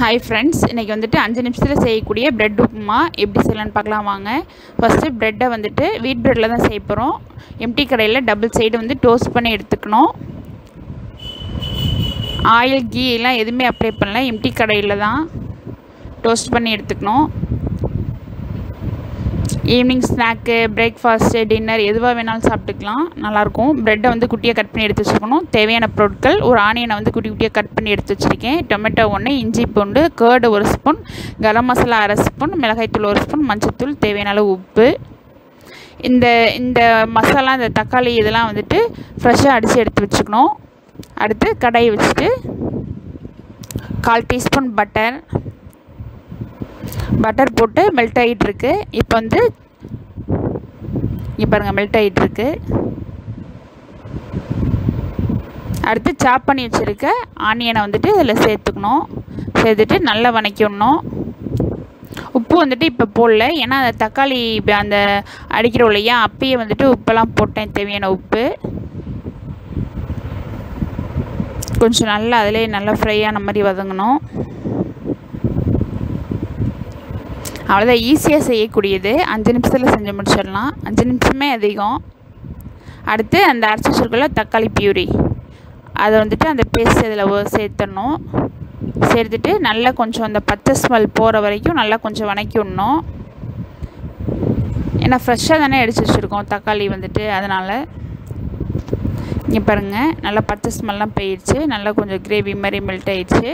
Hi friends, இன்னைக்கு வந்துட்டு 5 நிமிஷத்துல செய்யக்கூடிய பிரெட் உப்புமா எப்படி செய்யலாம்னு பார்க்கலாம் வாங்க. ஃபர்ஸ்ட் பிரெட்டை வந்துட்டு வீட் பிரெட்ல தான் செய்ய போறோம். எம்டி கடாயில டபுள் சைடு வந்து டோஸ்ட் பண்ணி எடுத்துக்கணும். ஆயில் கீ எல்லாம் எதுவுமே அப்ளை பண்ணல, எம்டி கடாயில தான் டோஸ்ட் பண்ணி எடுத்துக்கணும். ஈவினிங் ஸ்நாக்கு, பிரேக்ஃபாஸ்ட்டு, டின்னர் எதுவாக வேணாலும் சாப்பிட்டுக்கலாம், நல்லாயிருக்கும். ப்ரெட்டை வந்து குட்டியாக கட் பண்ணி எடுத்து வச்சுக்கணும். தேவையான பொருட்கள்: ஒரு ஆனியனை வந்து குட்டி குட்டியாக கட் பண்ணி எடுத்து வச்சுருக்கேன், டொமேட்டோ 1, இஞ்சி பூண்டு, curd 1 spoon, garam masala 1/2 spoon, மிளகாய்த்தூள் 1 ஸ்பூன், மஞ்சத்தூள், தேவையான அளவு உப்பு. இந்த மசாலா, இந்த தக்காளி இதெல்லாம் வந்துட்டு ஃப்ரெஷ்ஷாக அடித்து எடுத்து வச்சுக்கணும். அடுத்து கடாயை வச்சுட்டு 1/4 டீஸ்பூன் பட்டர் போட்டு மெல்ட் ஆகிட்டுருக்கு. இப்போ வந்து இங்கே பாருங்கள், மெல்ட் ஆகிட்டுருக்கு. அடுத்து சாப் பண்ணி வச்சுருக்க ஆனியனை வந்துட்டு இதில் சேர்த்துக்கணும். சேர்த்துட்டு நல்லா வதக்கிடணும். உப்பு வந்துட்டு இப்போ போடல, ஏன்னா அந்த தக்காளி அந்த அடிக்கிறோம் இல்லையா, அப்பயே வந்துட்டு உப்பெல்லாம் போட்டேன், தேவையான உப்பு. கொஞ்சம் நல்லா அதிலே நல்லா ஃப்ரை ஆன மாதிரி வதங்கணும். அவ்வளோதான், ஈஸியாக செய்யக்கூடியது. 5 நிமிஷத்தில் செஞ்சு முடிச்சிடலாம், 5 நிமிஷமே அதிகம். அடுத்து அந்த அரைச்சி வச்சுருக்கல தக்காளி பியூரி, அதை வந்துட்டு அந்த பேஸ்ட் இதில் சேர்த்துடணும். சேர்த்துட்டு நல்லா கொஞ்சம் அந்த பச்சை ஸ்மெல் போகிற வரைக்கும் நல்லா கொஞ்சம் வதக்கி விடணும். ஏன்னா ஃப்ரெஷ்ஷாக தானே அடித்து வச்சுருக்கோம் தக்காளி வந்துட்டு, அதனால். இங்கே பாருங்கள், நல்லா பச்சை ஸ்மெல்லாம் போயிடுச்சு, நல்லா கொஞ்சம் கிரேவி மாதிரி மெல்ட் ஆயிடுச்சு.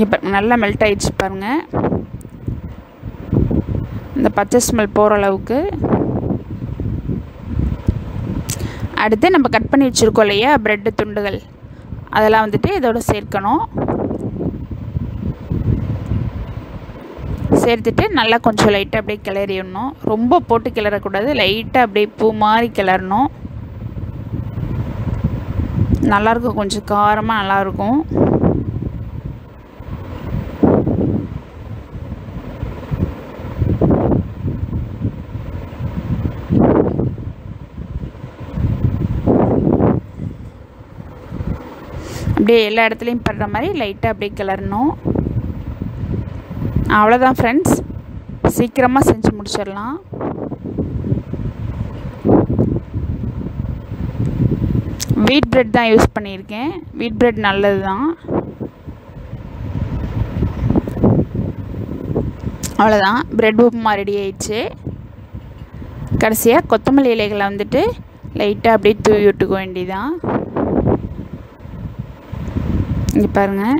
இப்போ நல்லா மெல்ட் ஆகிடுச்சு பாருங்கள், இந்த பச்சை ஸ்மெல் போகிற அளவுக்கு. அடுத்து நம்ம கட் பண்ணி வச்சுருக்கோம் இல்லையா ப்ரெட்டு துண்டுகள், அதெல்லாம் வந்துட்டு இதோட சேர்க்கணும். சேர்த்துட்டு நல்லா கொஞ்சம் லைட்டாக அப்படியே கிளறிடணும். ரொம்ப போட்டு கிளறக்கூடாது, லைட்டாக அப்படியே பூ மாதிரி கிளறணும். நல்லாயிருக்கும், கொஞ்சம் காரமாக நல்லாயிருக்கும். அப்படியே எல்லா இடத்துலையும் படுற மாதிரி லைட்டாக அப்படியே கிளறணும். அவ்வளோதான் ஃப்ரெண்ட்ஸ், சீக்கிரமாக செஞ்சு முடிச்சிடலாம். வீட் பிரெட் தான் யூஸ் பண்ணியிருக்கேன், வீட் பிரெட் நல்லது தான். அவ்வளோதான், பிரெட் உப்புமா ரெடி ஆயிடுச்சு. கடைசியாக கொத்தமல்லி இலைகளை வந்துட்டு லைட்டாக அப்படியே தூவி விட்டுக்க வேண்டியதான். இங்கே பாருங்கள்,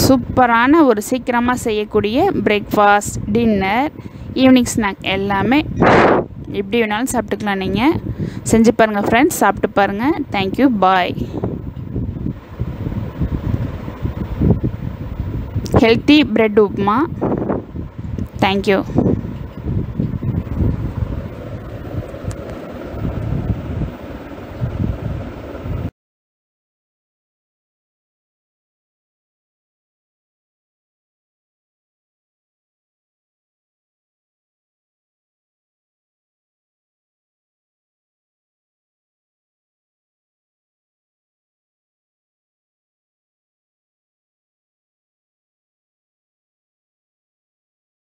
சூப்பரான ஒரு சீக்கிரமாக செய்யக்கூடிய பிரேக்ஃபாஸ்ட், டின்னர், ஈவினிங் ஸ்நாக் எல்லாமே எப்படி வேணாலும் சாப்பிட்டுக்கலாம். நீங்கள் செஞ்சு பாருங்கள் ஃப்ரெண்ட்ஸ், சாப்பிட்டு பாருங்கள். Thank you, bye. Healthy bread upma. Thank you.